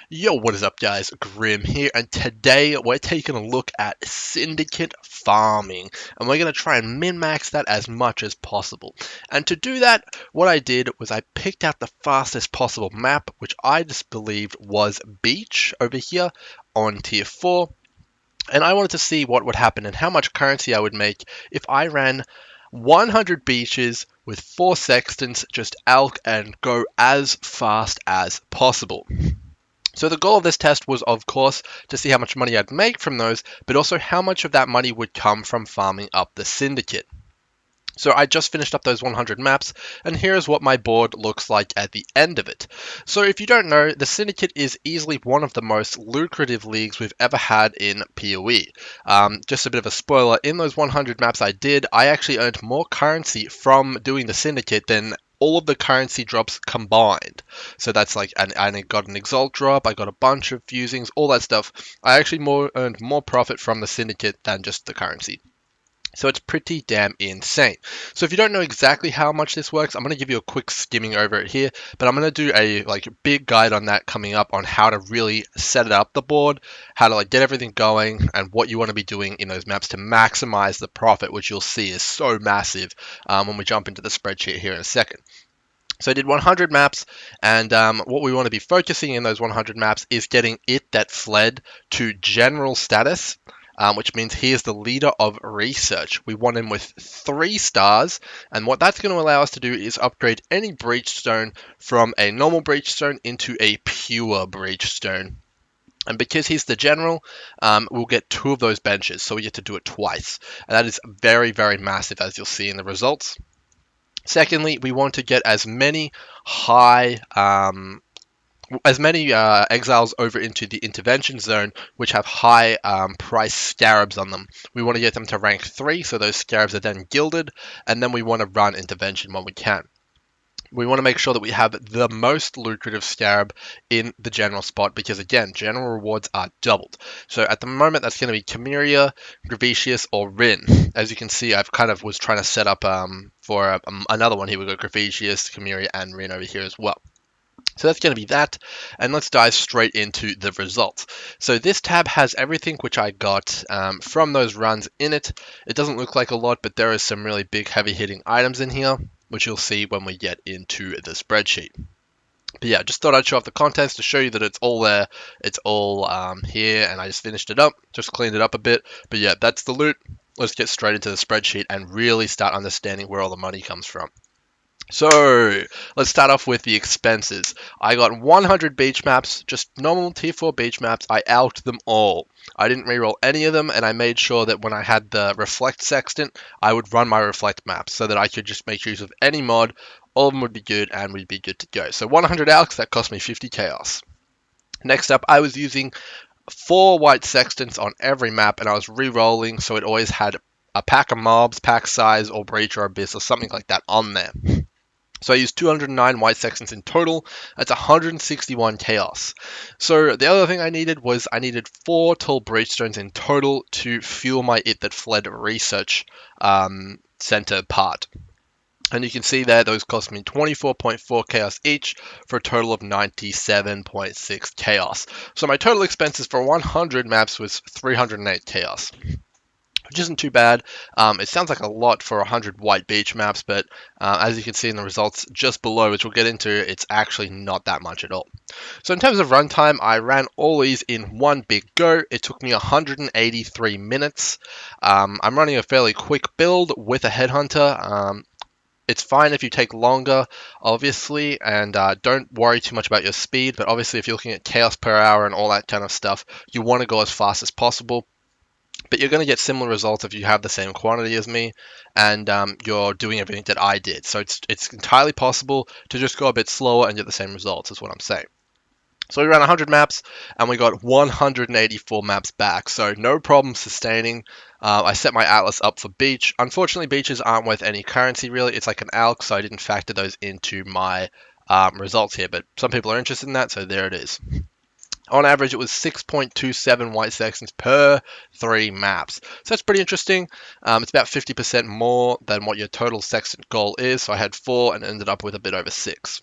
Yo, what is up, guys? Grim here, and today we're taking a look at syndicate farming, and we're going to try and min-max that as much as possible. And to do that, what I did was I picked out the fastest possible map, which I just believed was Beach over here on tier 4, and I wanted to see what would happen and how much currency I would make if I ran 100 beaches with 4 sextants, just elk and go as fast as possible. So the goal of this test was, of course, to see how much money I'd make from those, but also how much of that money would come from farming up the syndicate. So I just finished up those 100 maps, and here's what my board looks like at the end of it. So if you don't know, the Syndicate is easily one of the most lucrative leagues we've ever had in PoE. Just a bit of a spoiler, in those 100 maps I did, I actually earned more currency from doing the Syndicate than all of the currency drops combined. So that's like, I got an Exalt drop, I got a bunch of fusings, all that stuff. I actually earned more profit from the Syndicate than just the currency. So it's pretty damn insane. So if you don't know exactly how much this works, I'm going to give you a quick skimming over it here, but I'm going to do a big guide on that coming up on how to really set it up the board, how to get everything going, and what you want to be doing in those maps to maximize the profit, which you'll see is so massive when we jump into the spreadsheet here in a second. So I did 100 maps, and what we want to be focusing in those 100 maps is getting it that fled to general status, which means he is the leader of research. We want him with 3 stars, and what that's going to allow us to do is upgrade any breachstone from a normal breachstone into a pure breachstone. And because he's the general, we'll get 2 of those benches, so we get to do it twice. And that is very, very massive, as you'll see in the results. Secondly, we want to get as many exiles over into the intervention zone, which have high price scarabs on them. We want to get them to rank 3, so those scarabs are then gilded, and then we want to run intervention when we can. We want to make sure that we have the most lucrative scarab in the general spot because, again, general rewards are doubled. So at the moment, that's going to be Chimeria, Gravicius, or Rin. As you can see, I've kind of was trying to set up for another one here. We've got Gravicius, Chimeria, and Rin over here as well. So that's going to be that, and let's dive straight into the results. So this tab has everything which I got from those runs in it. It doesn't look like a lot, but there is some really big heavy hitting items in here, which you'll see when we get into the spreadsheet. But yeah, just thought I'd show off the contents to show you that it's all there. It's all here, and I just finished it up, just cleaned it up a bit. But yeah, that's the loot. Let's get straight into the spreadsheet and really start understanding where all the money comes from. So, let's start off with the expenses. I got 100 beach maps, just normal tier 4 beach maps. I out them all. I didn't reroll any of them, and I made sure that when I had the Reflect Sextant, I would run my Reflect maps so that I could just make use of any mod. All of them would be good, and we'd be good to go. So 100 alks, that cost me 50 chaos. Next up, I was using 4 white sextants on every map, and I was re-rolling, so it always had a pack of mobs, pack size, or breach or abyss, or something like that on there. So I used 209 white sextants in total. That's 161 chaos. So the other thing I needed was I needed 4 tall breachstones in total to fuel my It That Fled research center part. And you can see there, those cost me 24.4 chaos each for a total of 97.6 chaos. So my total expenses for 100 maps was 308 chaos, which isn't too bad. It sounds like a lot for 100 white beach maps, but as you can see in the results just below, which we'll get into, it's actually not that much at all. So in terms of runtime, I ran all these in one big go. It took me 183 minutes. I'm running a fairly quick build with a headhunter. It's fine if you take longer, obviously, and don't worry too much about your speed, but obviously if you're looking at chaos per hour and all that kind of stuff, you want to go as fast as possible. But you're going to get similar results if you have the same quantity as me and you're doing everything that I did. So it's entirely possible to just go a bit slower and get the same results, is what I'm saying. So we ran 100 maps and we got 184 maps back. So no problem sustaining. I set my Atlas up for beach. Unfortunately, beaches aren't worth any currency really. It's like an ALK, so I didn't factor those into my results here. But some people are interested in that, so there it is. On average, it was 6.27 white sextants per 3 maps. So that's pretty interesting. It's about 50% more than what your total sextant goal is. So I had 4 and ended up with a bit over 6.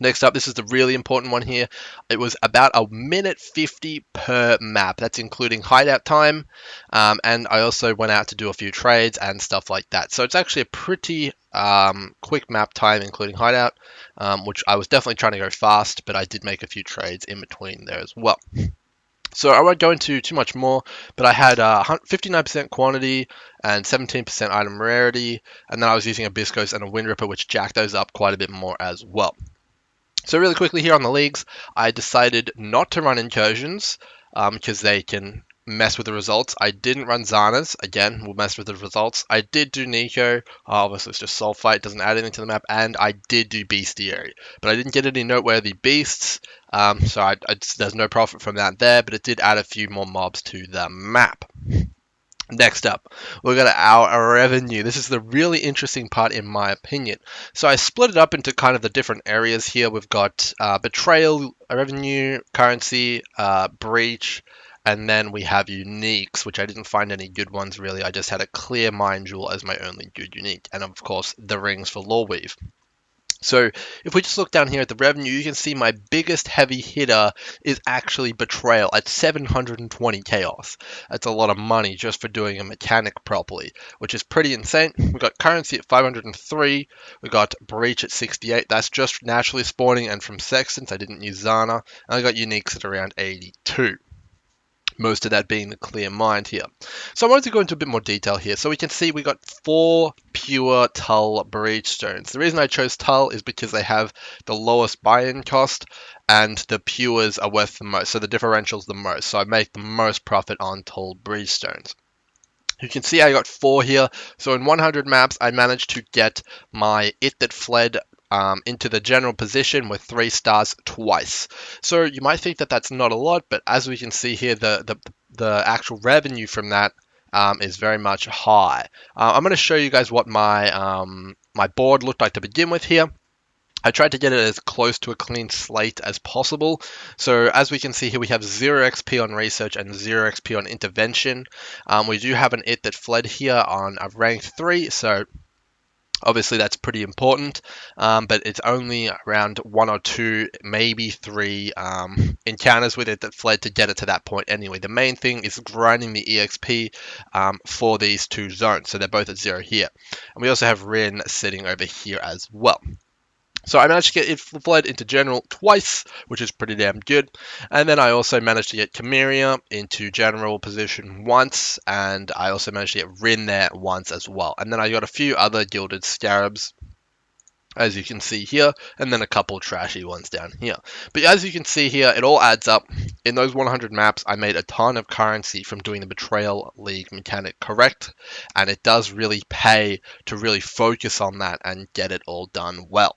Next up, this is the really important one here. It was about a minute 50 per map. That's including hideout time. And I also went out to do a few trades and stuff like that. So it's actually a pretty quick map time, including hideout, which I was definitely trying to go fast, but I did make a few trades in between there as well. So I won't go into too much more, but I had 59% quantity and 17% item rarity, and then I was using a Biscos and a Wind Ripper, which jacked those up quite a bit more as well. So really quickly here on the leagues, I decided not to run incursions because they can mess with the results. I didn't run Xana's, again, will mess with the results. I did do Nico, obviously it's just Sulfite, doesn't add anything to the map, and I did do Bestiary. But I didn't get any noteworthy beasts, so there's no profit from that there, but it did add a few more mobs to the map. Next up, we've got our revenue. This is the really interesting part in my opinion. So I split it up into kind of the different areas here. We've got Betrayal revenue, currency, breach, and then we have uniques, which I didn't find any good ones really. I just had a clear mind jewel as my only good unique. And of course, the rings for Loreweave. So if we just look down here at the revenue, you can see my biggest heavy hitter is actually Betrayal at 720 chaos. That's a lot of money just for doing a mechanic properly, which is pretty insane. We got currency at 503, we got breach at 68. That's just naturally spawning and from sextants. I didn't use Xana, and I got uniques at around 82. Most of that being the clear mind here. So I wanted to go into a bit more detail here. So we can see we got 4 pure Tull breach stones. The reason I chose Tull is because they have the lowest buy-in cost and the pures are worth the most. So the differential's the most. So I make the most profit on Tull breach stones. You can see I got 4 here. So in 100 maps, I managed to get my It That Fled into the general position with 3 stars twice. So you might think that that's not a lot, but as we can see here, the actual revenue from that is very much high. I'm going to show you guys what my my board looked like to begin with here. I tried to get it as close to a clean slate as possible. So as we can see here, we have 0 XP on research and 0 XP on intervention. We do have an It That Fled here on a rank 3, so obviously that's pretty important, but it's only around 1 or 2, maybe 3 encounters with It That Fled to get it to that point anyway. The main thing is grinding the EXP for these 2 zones, so they're both at 0 here. And we also have Rin sitting over here as well. So I managed to get It Fled into general twice, which is pretty damn good. And then I also managed to get Chimeria into general position once, and I also managed to get Rin there once as well. And then I got a few other gilded scarabs, as you can see here, and then a couple trashy ones down here. But as you can see here, it all adds up. In those 100 maps, I made a ton of currency from doing the Betrayal League mechanic correct, and it does really pay to really focus on that and get it all done well.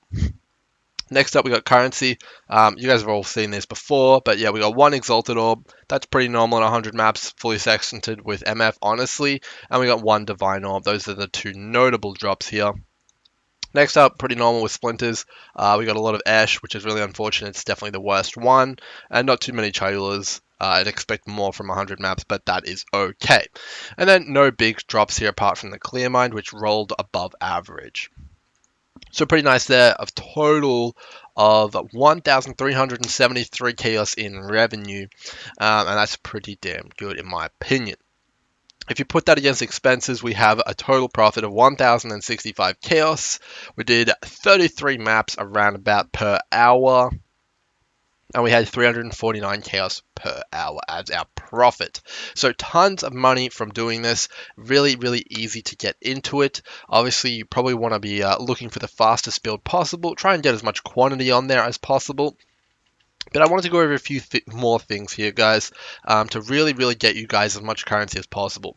Next up, we got currency. You guys have all seen this before, but yeah, we got 1 Exalted Orb. That's pretty normal in 100 maps, fully sextanted with MF, honestly. And we got 1 Divine Orb. Those are the 2 notable drops here. Next up, pretty normal with Splinters. We got a lot of Ash, which is really unfortunate. It's definitely the worst one. And not too many Chayulas. I'd expect more from 100 maps, but that is okay. And then no big drops here apart from the Clear Mind, which rolled above average. So pretty nice there, of total of 1,373 chaos in revenue, and that's pretty damn good in my opinion. If you put that against expenses, we have a total profit of 1,065 chaos. We did 33 maps around about per hour, and we had 349 chaos per hour as our profit. So tons of money from doing this. Really, really easy to get into it. Obviously, you probably want to be looking for the fastest build possible. Try and get as much quantity on there as possible. But I wanted to go over a few more things here, guys, to really, really get you guys as much currency as possible.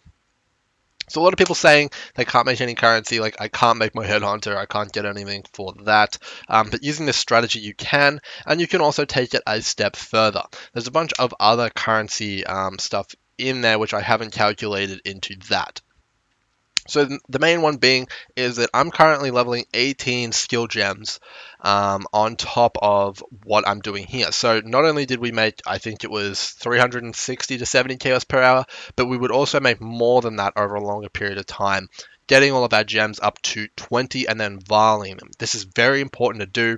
So a lot of people saying they can't make any currency, like I can't make my headhunter, I can't get anything for that. But using this strategy you can, and you can also take it a step further. There's a bunch of other currency stuff in there which I haven't calculated into that. So the main one being is that I'm currently leveling 18 skill gems on top of what I'm doing here. So not only did we make, I think it was 360 to 70 chaos per hour, but we would also make more than that over a longer period of time, getting all of our gems up to 20 and then vialing them. This is very important to do.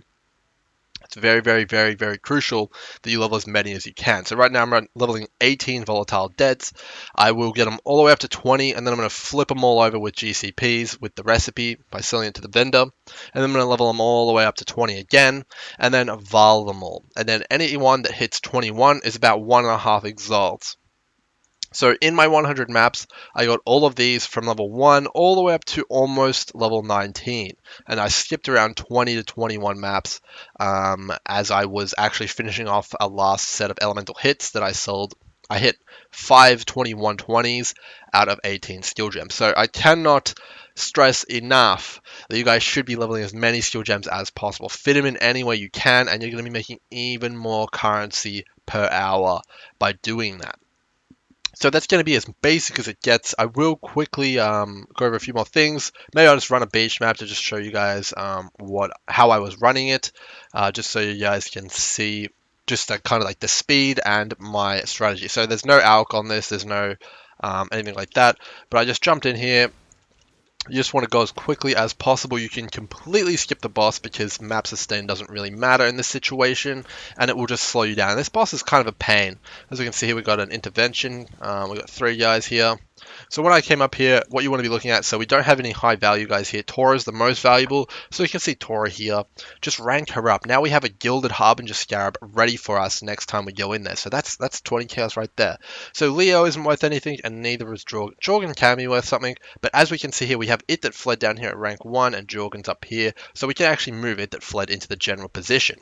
It's very, very, very, very crucial that you level as many as you can. So right now I'm leveling 18 volatile deads. I will get them all the way up to 20, and then I'm going to flip them all over with GCPs with the recipe by selling it to the vendor. And then I'm going to level them all the way up to 20 again, and then Val them all. And then anyone that hits 21 is about 1.5 exalts. So in my 100 maps, I got all of these from level 1 all the way up to almost level 19. And I skipped around 20 to 21 maps as I was actually finishing off a last set of elemental hits that I sold. I hit 5 2120s out of 18 skill gems. So I cannot stress enough that you guys should be leveling as many skill gems as possible. Fit them in any way you can, and you're going to be making even more currency per hour by doing that. So that's going to be as basic as it gets. I will quickly go over a few more things. Maybe I'll just run a beach map to just show you guys how I was running it, just so you guys can see just kind of like the speed and my strategy. So there's no alc on this, there's no anything like that, but I just jumped in here. You just want to go as quickly as possible. You can completely skip the boss because map sustain doesn't really matter in this situation, and it will just slow you down. This boss is kind of a pain. As we can see here, we got an intervention. We got 3 guys here. So when I came up here, what you want to be looking at, so we don't have any high value guys here. Tora is the most valuable, so you can see Tora here. Just rank her up. Now we have a Gilded Harbinger Scarab ready for us next time we go in there. So that's 20 chaos right there. So Leo isn't worth anything, and neither is Jorgen. Jorgen can be worth something, but as we can see here, we have It That Fled down here at rank 1, and Jorgen's up here. So we can actually move It That Fled into the general position.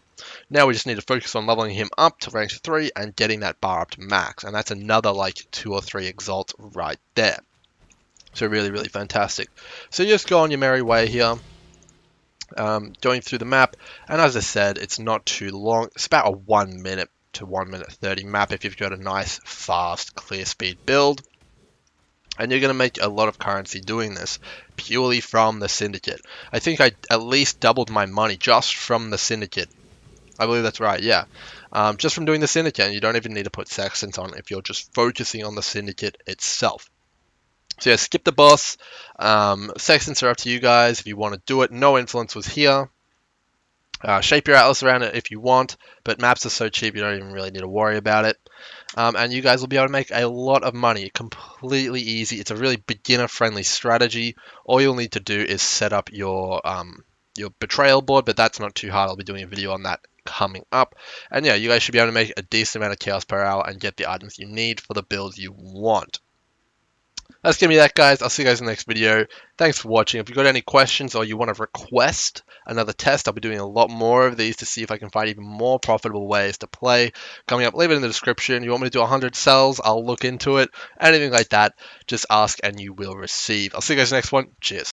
Now we just need to focus on leveling him up to rank 3 and getting that bar up to max. And that's another like 2 or 3 exalts right there. So really, really fantastic. So you just go on your merry way here, going through the map. And as I said, it's not too long. It's about a 1 minute to 1 minute 30 map if you've got a nice, fast, clear speed build. And you're going to make a lot of currency doing this purely from the Syndicate. I think I at least doubled my money just from the Syndicate. I believe that's right, yeah. Just from doing the Syndicate, you don't even need to put Sextants on if you're just focusing on the Syndicate itself. So yeah, skip the boss. Sextants are up to you guys if you want to do it. No influence was here. Shape your atlas around it if you want, but maps are so cheap you don't even really need to worry about it. And you guys will be able to make a lot of money. Completely easy. It's a really beginner-friendly strategy. All you'll need to do is set up your Betrayal board, but that's not too hard. I'll be doing a video on that coming up. And yeah, you guys should be able to make a decent amount of chaos per hour and get the items you need for the builds you want. That's going to be that, guys. I'll see you guys in the next video. Thanks for watching. If you've got any questions or you want to request another test, I'll be doing a lot more of these to see if I can find even more profitable ways to play coming up. Leave it in the description. You want me to do 100 cells? I'll look into it. Anything like that, just ask and you will receive. I'll see you guys in the next one. Cheers.